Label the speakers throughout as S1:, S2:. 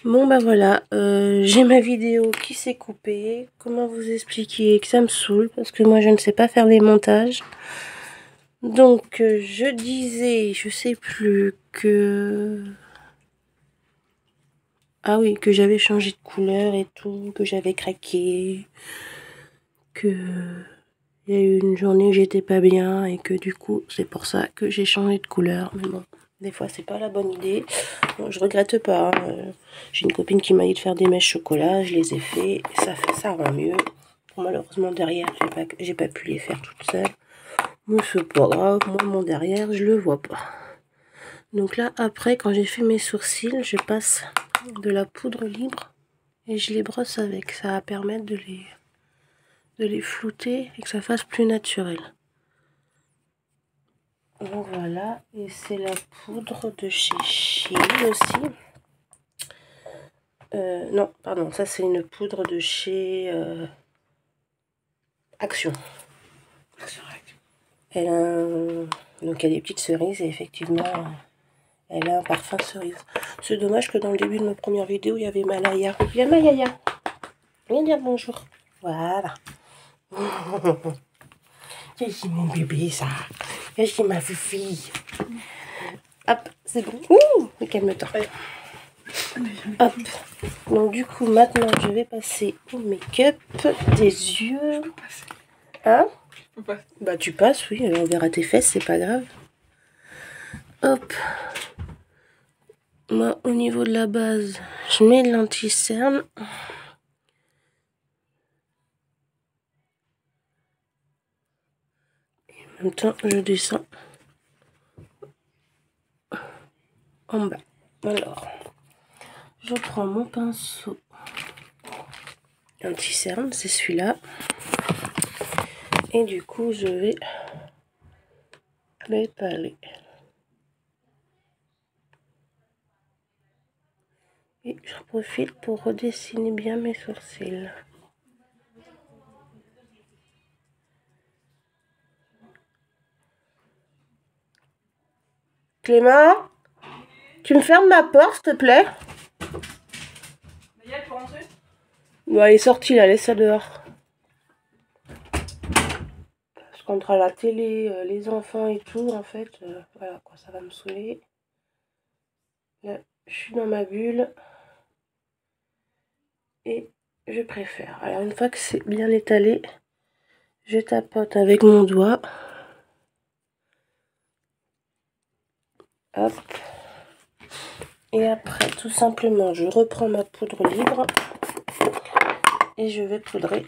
S1: Bon bah voilà, j'ai ma vidéo qui s'est coupée. Comment vous expliquer que ça me saoule parce que moi je ne sais pas faire les montages. Donc je disais, je sais plus que... Ah oui, que j'avais changé de couleur et tout, que j'avais craqué, que... Il y a eu une journée où j'étais pas bien et que du coup c'est pour ça que j'ai changé de couleur. Mais bon, des fois c'est pas la bonne idée. Bon, je regrette pas. J'ai une copine qui m'a dit de faire des mèches chocolat, je les ai fait et ça rend mieux. Bon, malheureusement derrière j'ai pas pu les faire toute seule. Mais c'est pas grave, moi mon derrière je le vois pas. Donc là après quand j'ai fait mes sourcils, je passe de la poudre libre et je les brosse avec. Ça va permettre de les flouter et que ça fasse plus naturel. Donc voilà, et c'est la poudre de chez Chi aussi. Non, pardon, ça c'est une poudre de chez Action. Elle a donc il y a des petites cerises et effectivement elle a un parfum cerise. C'est dommage que dans le début de ma première vidéo il y avait Malaya. Viens Malaya, viens dire bonjour. Voilà. C'est mon bébé ça. C'est ma fille. Hop, c'est bon. Ouh, calme-toi. Hop. Donc du coup maintenant je vais passer au make-up des yeux. Hein? Bah tu passes, oui, on verra tes fesses, c'est pas grave. Hop. Moi au niveau de la base, je mets de l'anti-cerne. En même temps je descends en bas. Alors, je prends mon pinceau anti-cerne, c'est celui-là. Et du coup je vais l'étaler. Et je profite pour redessiner bien mes sourcils. Clément, tu me fermes ma porte, s'il te plaît?
S2: Maya, tu rentrer?
S1: Bon, elle est sortie là, laisse-la dehors. Parce qu'entre la télé, les enfants et tout, en fait, voilà quoi, ça va me saouler. Là, je suis dans ma bulle. Et je préfère. Alors, une fois que c'est bien étalé, je tapote avec mon doigt. Hop. Et après, tout simplement, je reprends ma poudre libre. Et je vais poudrer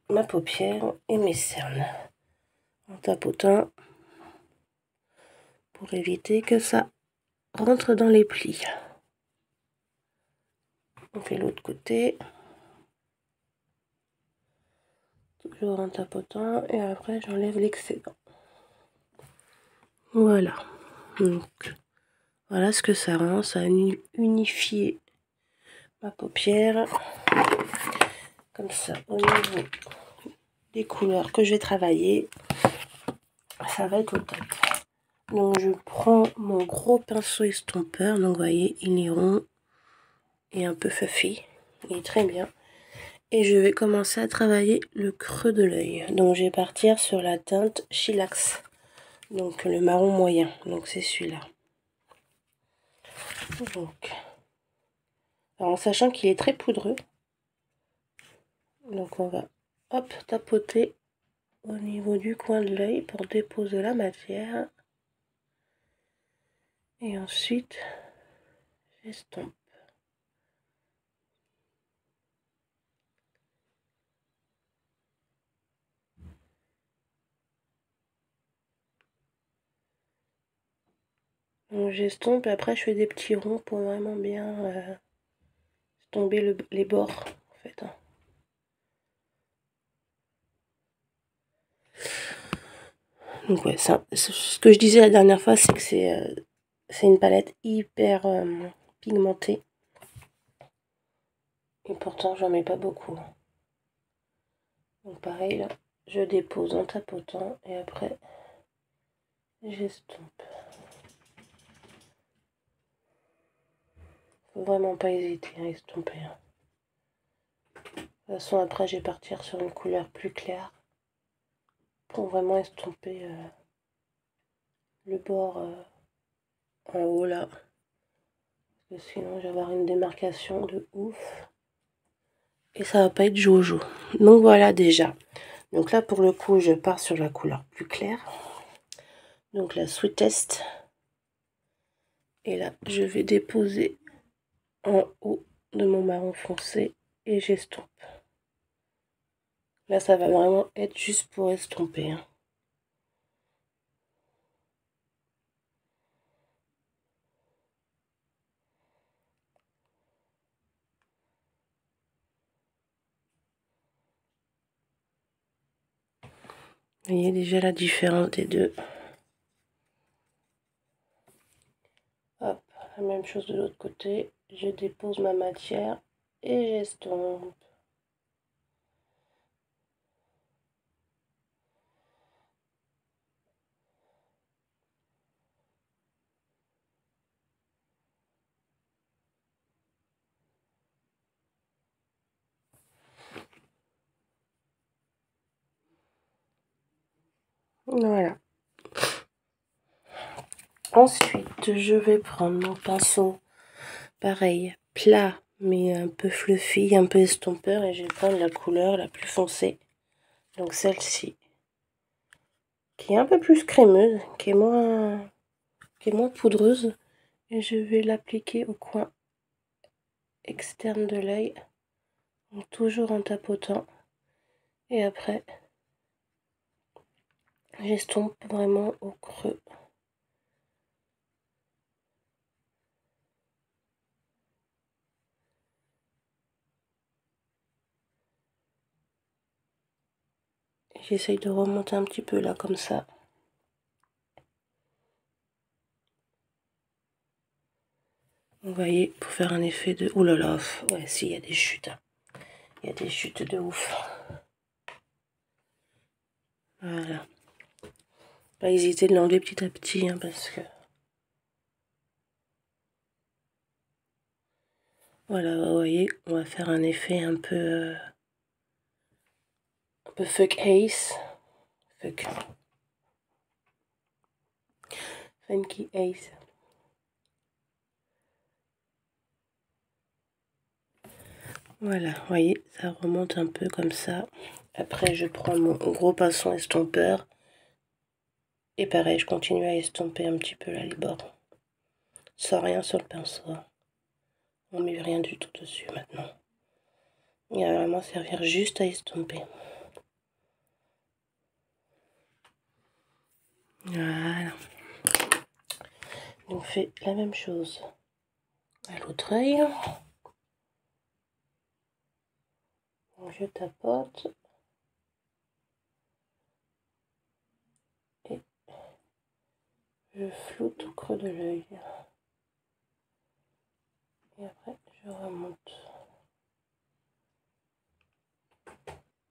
S1: ma paupière et mes cernes. En tapotant. Pour éviter que ça rentre dans les plis. On fait l'autre côté. Toujours en tapotant. Et après, j'enlève l'excédent. Voilà. Donc, voilà ce que ça rend. Ça a unifié ma paupière. Comme ça, au niveau des couleurs que je vais travailler, ça va être au top. Donc, je prends mon gros pinceau estompeur. Donc, vous voyez, il est rond et un peu fluffy. Il est très bien. Et je vais commencer à travailler le creux de l'œil. Donc je vais partir sur la teinte Chillax. Donc le marron moyen. Donc c'est celui-là. Donc, alors en sachant qu'il est très poudreux. Donc on va hop tapoter au niveau du coin de l'œil pour déposer la matière. Et ensuite j'estompe. Donc j'estompe et après je fais des petits ronds pour vraiment bien tomber les bords en fait. Hein. Donc ouais, ça, ce que je disais la dernière fois, c'est que c'est une palette hyper pigmentée. Et pourtant j'en mets pas beaucoup. Donc pareil là, je dépose en tapotant et après j'estompe. Faut vraiment pas hésiter à estomper. De toute façon, après, je vais partir sur une couleur plus claire pour vraiment estomper le bord en haut là. Parce que sinon, je vais avoir une démarcation de ouf. Et ça va pas être jojo. Donc voilà déjà. Donc là, pour le coup, je pars sur la couleur plus claire. Donc la Sweetest. Et là, je vais déposer en haut de mon marron foncé et j'estompe. Là, ça va vraiment être juste pour estomper. Hein. Vous voyez déjà la différence des deux. Hop, la même chose de l'autre côté. Je dépose ma matière et j'estompe. Voilà. Ensuite, je vais prendre mon pinceau, pareil, plat, mais un peu fluffy, un peu estompeur, et je vais prendre la couleur la plus foncée. Donc celle-ci, qui est un peu plus crémeuse, qui est moins poudreuse, et je vais l'appliquer au coin externe de l'œil, toujours en tapotant, et après, j'estompe vraiment au creux. J'essaye de remonter un petit peu là, comme ça. Vous voyez, pour faire un effet de... Ouh là là, ouais, si, il y a des chutes. Il y a des chutes de ouf. Voilà. Pas hésiter de l'enlever petit à petit, hein, parce que... Voilà, vous voyez, on va faire un effet un peu fuck ace. Fuck. Funky ace. Voilà, vous voyez, ça remonte un peu comme ça. Après, je prends mon gros pinceau estompeur. Et pareil, je continue à estomper un petit peu là les bords. Sans rien sur le pinceau. On ne met rien du tout dessus maintenant. Il va vraiment servir juste à estomper. Voilà. On fait la même chose à l'autre œil. Je tapote. Et je floute au creux de l'œil. Et après, je remonte.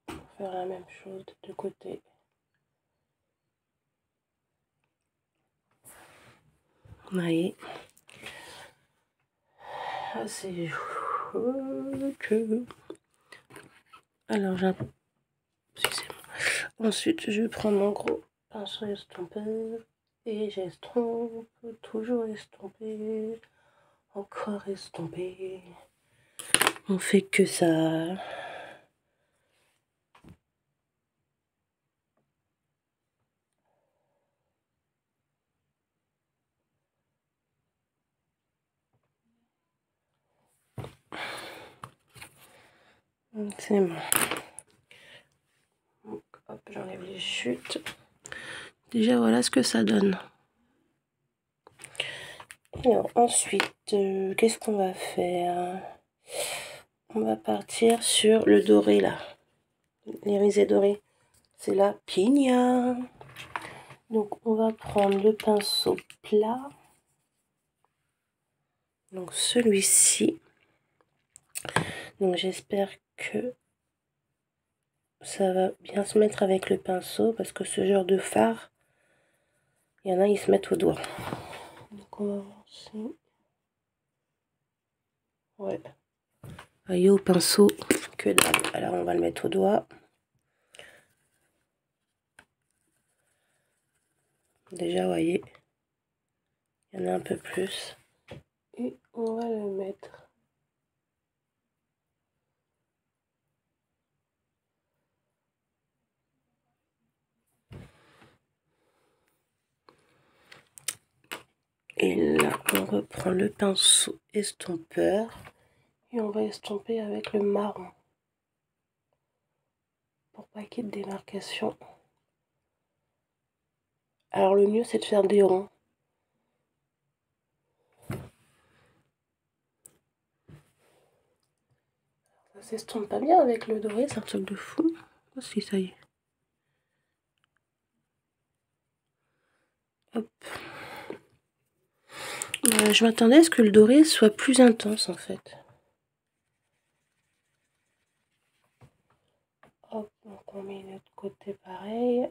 S1: Pour faire la même chose des deux côtés. Vous voyez. Ah, c'est chouette. Alors, ensuite, je prends mon gros pinceau estompeur et j'estompe, toujours estomper, encore estomper. On fait que ça. C'est bon. Donc, hop, j'enlève les chutes. Déjà, voilà ce que ça donne. Alors, ensuite, qu'est-ce qu'on va faire? On va partir sur le doré, là. L'irisé doré. C'est la Pina. Donc, on va prendre le pinceau plat. Donc, celui-ci. Donc, j'espère que ça va bien se mettre avec le pinceau parce que ce genre de fard, il y en a, ils se mettent au doigt. Donc, on va avancer. Ouais. Voyez, au pinceau, que dalle. Alors on va le mettre au doigt. Déjà, voyez, il y en a un peu plus. Et on va le mettre. Et là, on reprend le pinceau estompeur et on va estomper avec le marron pour pas qu'il y ait de démarcation. Alors le mieux, c'est de faire des ronds. Ça s'estompe pas bien avec le doré, c'est un truc de fou. Oh si, ça y est. Hop. Je m'attendais à ce que le doré soit plus intense en fait. Hop, donc on met l'autre côté pareil.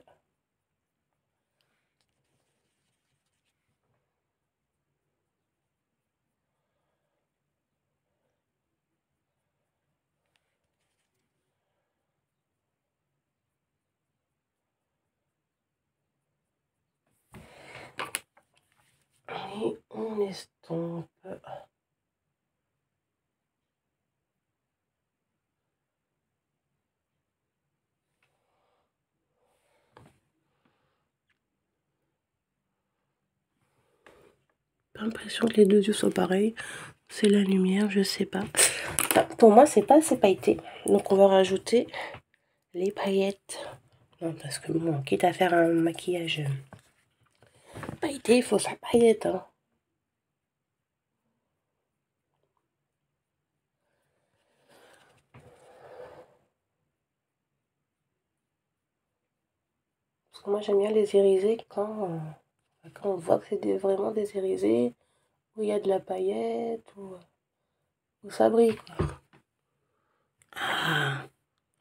S1: Et on estompe. Pas l'impression que les deux yeux soient pareils. C'est la lumière, je sais pas. Enfin, pour moi, c'est pas assez pailleté. Donc on va rajouter les paillettes. Non, parce que bon, quitte à faire un maquillage pailleté, il faut sa paillette. Hein. Parce que moi, j'aime bien les irisés quand on voit que c'est vraiment des irisés, où il y a de la paillette, où ça brille. Quoi. Ah,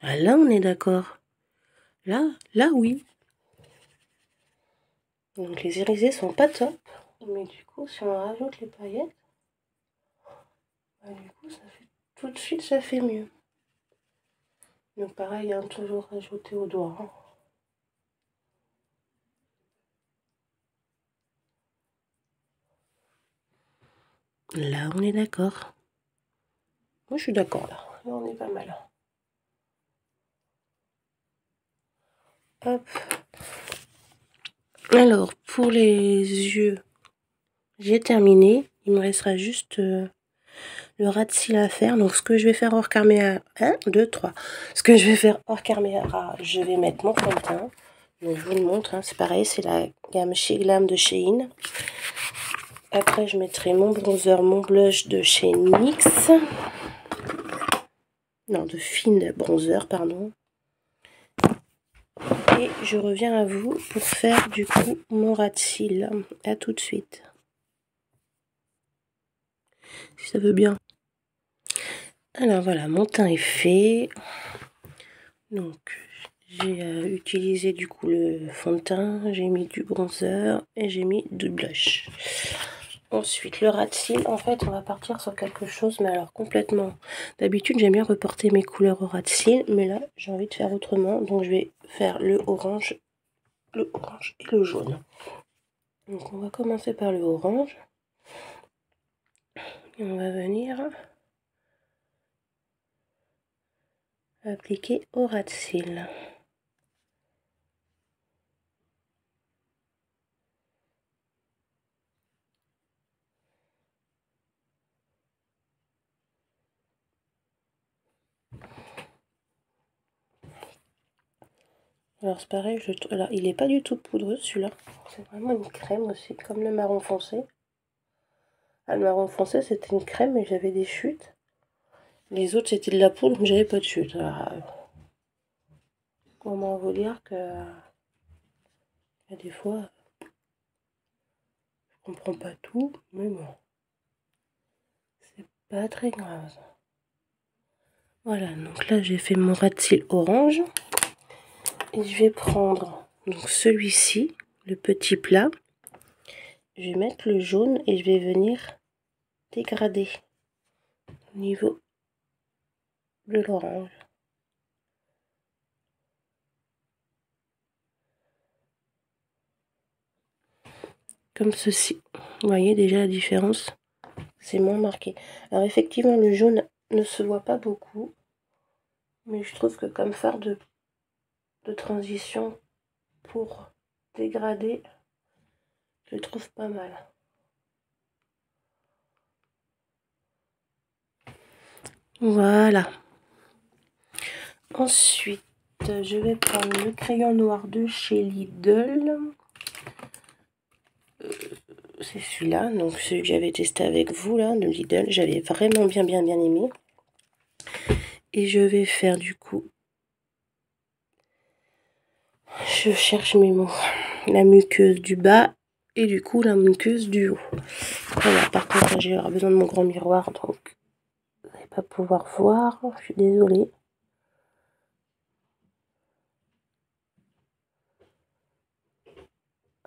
S1: là, on est d'accord. Là, oui. Donc les irisés sont pas top. Mais du coup, si on rajoute les paillettes, bah, du coup, ça fait tout de suite, ça fait mieux. Donc pareil, hein, toujours rajouter au doigt. Hein. Là, on est d'accord. Moi, je suis d'accord là. Là, on est pas mal. Hop. Alors, pour les yeux, j'ai terminé. Il me restera juste le ras de cils à faire. Donc, ce que je vais faire hors caméra... 1, 2, 3. Ce que je vais faire hors caméra, je vais mettre mon fond de teint. Donc, je vous le montre. Hein, c'est pareil, c'est la gamme Chez Glam de Shein. Après, je mettrai mon bronzer, mon blush de chez NYX. Non, de Fine Bronzer, pardon. Et je reviens à vous pour faire du coup mon ras de cils. À tout de suite. Si ça veut bien. Alors voilà, mon teint est fait. Donc j'ai utilisé du coup le fond de teint, j'ai mis du bronzer et j'ai mis du blush. Ensuite le ras de cils, en fait on va partir sur quelque chose, mais alors complètement. D'habitude j'aime bien reporter mes couleurs au ras de cils, mais là j'ai envie de faire autrement, donc je vais faire le orange et le jaune. Donc on va commencer par le orange. Et on va venir appliquer au ras de cils. Alors c'est pareil, alors, il n'est pas du tout poudreux celui-là. C'est vraiment une crème aussi, comme le marron foncé. Ah, le marron foncé c'était une crème mais j'avais des chutes. Les autres c'était de la poudre mais j'avais pas de chutes. Alors, comment vous dire que y a des fois je comprends pas tout, mais bon, c'est pas très grave. Voilà, donc là j'ai fait mon ras de cils orange. Et je vais prendre donc celui-ci, le petit plat. Je vais mettre le jaune et je vais venir dégrader au niveau de l'orange. Comme ceci. Vous voyez déjà la différence, c'est moins marqué. Alors effectivement, le jaune ne se voit pas beaucoup, mais je trouve que comme fard de transition pour dégrader, je le trouve pas mal. Voilà. Ensuite, je vais prendre le crayon noir de chez Lidl. C'est celui-là, donc celui que j'avais testé avec vous, là, de Lidl. J'avais vraiment bien aimé. Et je vais faire du coup... Je cherche mes mots. La muqueuse du bas et du coup la muqueuse du haut. Voilà, par contre, j'ai besoin de mon grand miroir, donc vous n'allez pas pouvoir voir. Je suis désolée.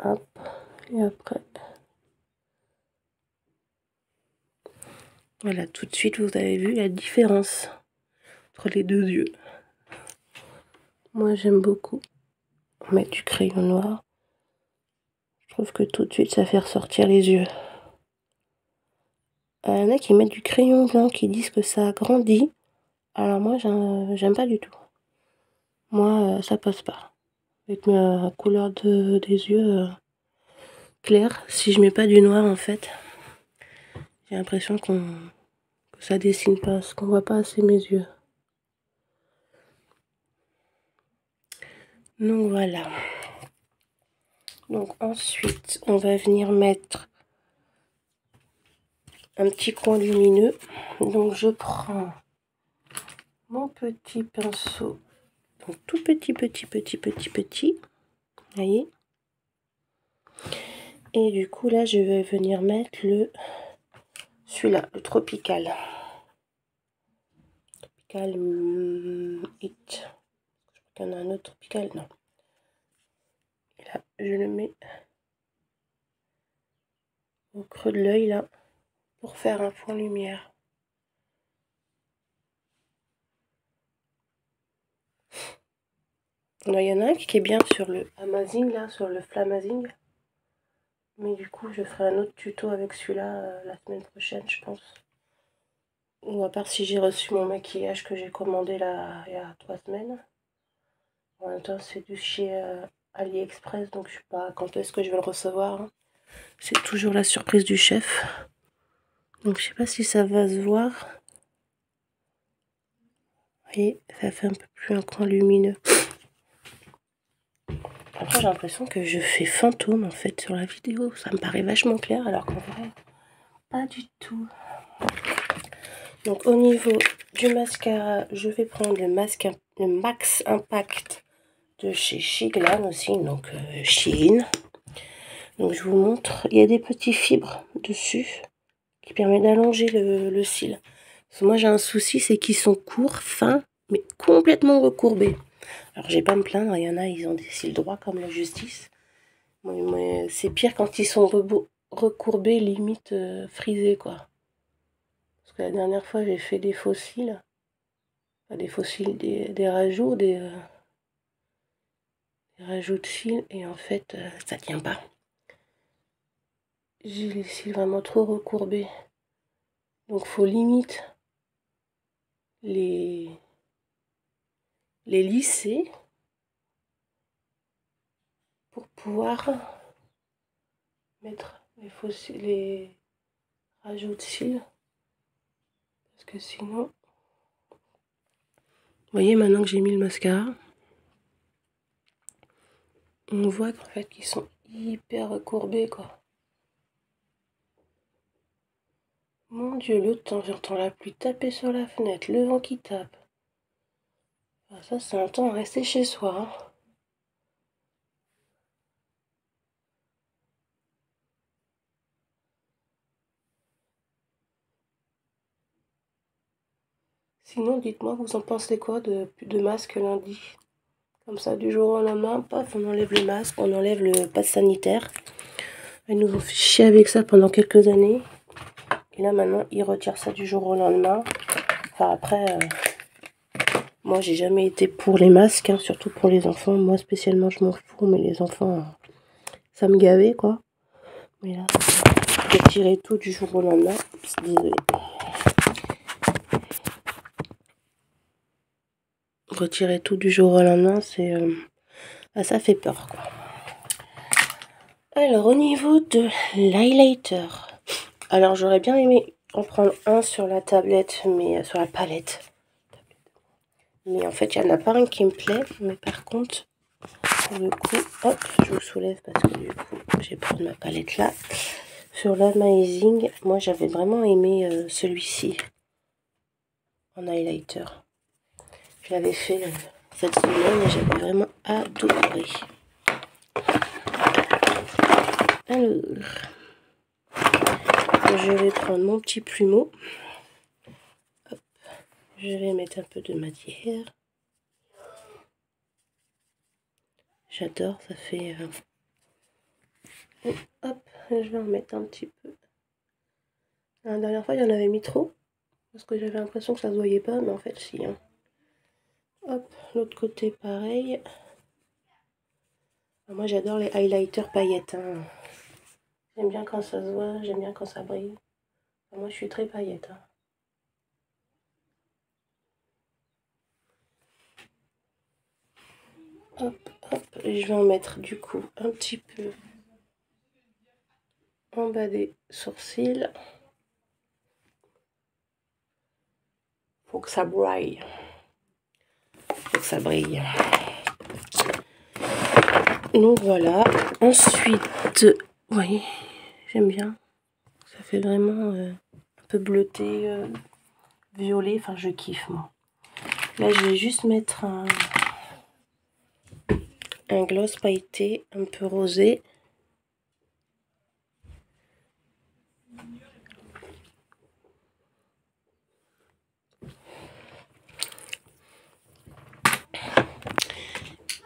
S1: Hop, et après... Voilà, tout de suite, vous avez vu la différence entre les deux yeux. Moi, j'aime beaucoup mettre du crayon noir. Je trouve que tout de suite, ça fait ressortir les yeux. Il y en a qui mettent du crayon blanc, qui disent que ça agrandit. Alors moi, j'aime pas du tout. Moi, ça passe pas. Avec ma couleur des yeux clairs, si je mets pas du noir, en fait, j'ai l'impression que ça dessine pas, qu'on voit pas assez mes yeux. Donc voilà. Donc ensuite, on va venir mettre un petit coin lumineux. Donc je prends mon petit pinceau, donc tout petit, vous voyez. Et du coup là, je vais venir mettre celui-là, le Tropical. Tropical Hit. Je crois qu'il y en a un autre Tropical, non. Et là, je le mets au creux de l'œil là, pour faire un fond lumière. Alors, il y en a un qui est bien sur le Amazing, là, sur le Flamazing. Mais du coup, je ferai un autre tuto avec celui-là la semaine prochaine, je pense. Ou à part si j'ai reçu mon maquillage que j'ai commandé là il y a 3 semaines. En même temps, c'est du chez AliExpress, donc je sais pas quand est-ce que je vais le recevoir. C'est toujours la surprise du chef. Donc je sais pas si ça va se voir. Vous voyez, ça fait un peu plus un coin lumineux. Après, j'ai l'impression que je fais fantôme en fait sur la vidéo. Ça me paraît vachement clair alors qu'en vrai, pas du tout. Donc au niveau du mascara, je vais prendre le Max Impact de chez Shiglan aussi, donc Shein. Donc je vous montre, il y a des petits fibres dessus qui permettent d'allonger le cil. Parce que moi j'ai un souci, c'est qu'ils sont courts, fins, mais complètement recourbés. Alors je vais pas me plaindre, il y en a, ils ont des cils droits comme la justice. Mais c'est pire quand ils sont recourbés, limite frisés quoi. Parce que la dernière fois j'ai fait des faux cils. Pas des faux cils, des rajouts, des rajouts de cils, et en fait ça tient pas. J'ai les cils vraiment trop recourbés. Donc faut limite les lisser pour pouvoir mettre les rajouts de cils. Parce que sinon... Vous voyez, maintenant que j'ai mis le mascara, on voit qu'en fait qu'ils sont hyper recourbés quoi. Mon Dieu, l'autre temps j'entends la pluie taper sur la fenêtre, le vent qui tape. Ah, ça c'est un temps à rester chez soi. Hein. Sinon, dites-moi, vous en pensez quoi de masque lundi? Comme ça, du jour au lendemain, paf, on enlève le masque, on enlève le pass sanitaire. Ils nous ont fait chier avec ça pendant quelques années. Et là maintenant il retire ça du jour au lendemain. Enfin après, moi j'ai jamais été pour les masques, hein, surtout pour les enfants. Moi spécialement je m'en fous, mais les enfants, ça me gavait quoi. Mais là, retirer tout du jour au lendemain. Désolée. Retirer tout du jour au lendemain, c'est... ça fait peur quoi. Alors au niveau de l'highlighter, alors j'aurais bien aimé en prendre un sur la tablette, mais sur la palette. Mais en fait il n'y en a pas un qui me plaît, mais par contre, pour le coup, hop, je vous soulève parce que du coup j'ai pris ma palette là. Sur l'Amazing, moi j'avais vraiment aimé celui-ci en highlighter. Je l'avais fait cette semaine et j'avais vraiment adoré. Alors, je vais prendre mon petit plumeau. Hop, je vais mettre un peu de matière. J'adore, ça fait... Hop, je vais en mettre un petit peu. La dernière fois, il y en avait mis trop. Parce que j'avais l'impression que ça se voyait pas, mais en fait, si. Hein. Hop, l'autre côté, pareil. Moi, j'adore les highlighters paillettes. Hein. J'aime bien quand ça se voit, j'aime bien quand ça brille. Moi, je suis très paillette. Hein. Hop, hop, et je vais en mettre du coup un petit peu en bas des sourcils. Faut que ça brille. Faut que ça brille. Donc voilà. Ensuite, vous voyez, j'aime bien. Ça fait vraiment un peu bleuté, violet. Enfin, je kiffe moi. Là, je vais juste mettre un gloss pailleté un peu rosé.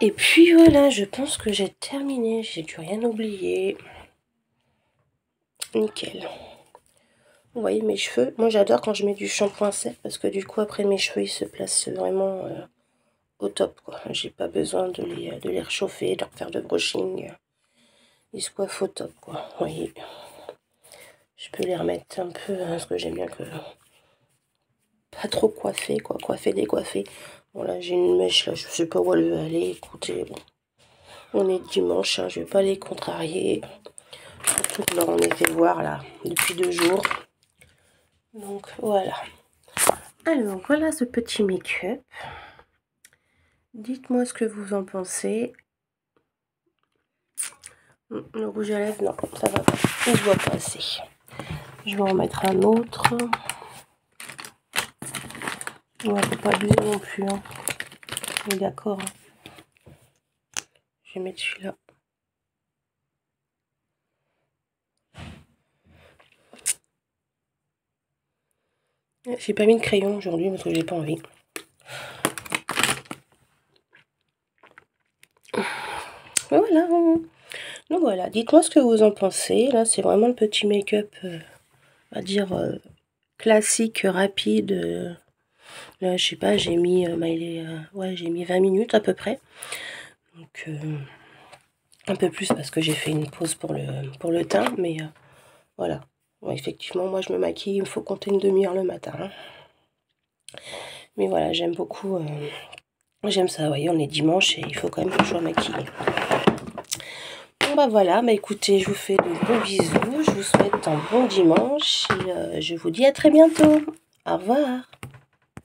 S1: Et puis voilà, je pense que j'ai terminé. J'ai dû rien oublier. Nickel. Vous voyez mes cheveux. Moi j'adore quand je mets du shampoing sec parce que du coup après mes cheveux ils se placent vraiment au top quoi. J'ai pas besoin de les réchauffer, de leur faire de brushing. Ils se coiffent au top quoi. Vous voyez. Je peux les remettre un peu parce que j'aime bien que pas trop coiffer quoi. Coiffer, décoiffer. Bon là j'ai une mèche là, je sais pas où elle veut aller. Écoutez, bon. On est dimanche, hein, je vais pas les contrarier. Surtout que là on était voir là depuis 2 jours. Donc voilà. Alors voilà ce petit make-up. Dites-moi ce que vous en pensez. Le rouge à lèvres, non, ça va pas. Il ne se voit pas assez. Je vais en mettre un autre. Ouais, faut pas abuser non plus. Hein. D'accord. Hein. Je vais mettre celui-là. J'ai pas mis de crayon aujourd'hui parce que j'ai pas envie. Voilà. Donc voilà, dites-moi ce que vous en pensez. Là, c'est vraiment le petit make-up, on va dire, classique, rapide. Là, je sais pas, j'ai mis, ouais, j'ai mis 20 minutes à peu près. Donc, un peu plus parce que j'ai fait une pause pour le teint. Mais voilà. Bon, effectivement, moi, je me maquille, il me faut compter une demi-heure le matin. Hein. Mais voilà, j'aime beaucoup. J'aime ça, vous voyez, on est dimanche et il faut quand même que je sois maquillée. Bon bah voilà, bah écoutez, je vous fais de gros bisous, je vous souhaite un bon dimanche et je vous dis à très bientôt. Au revoir.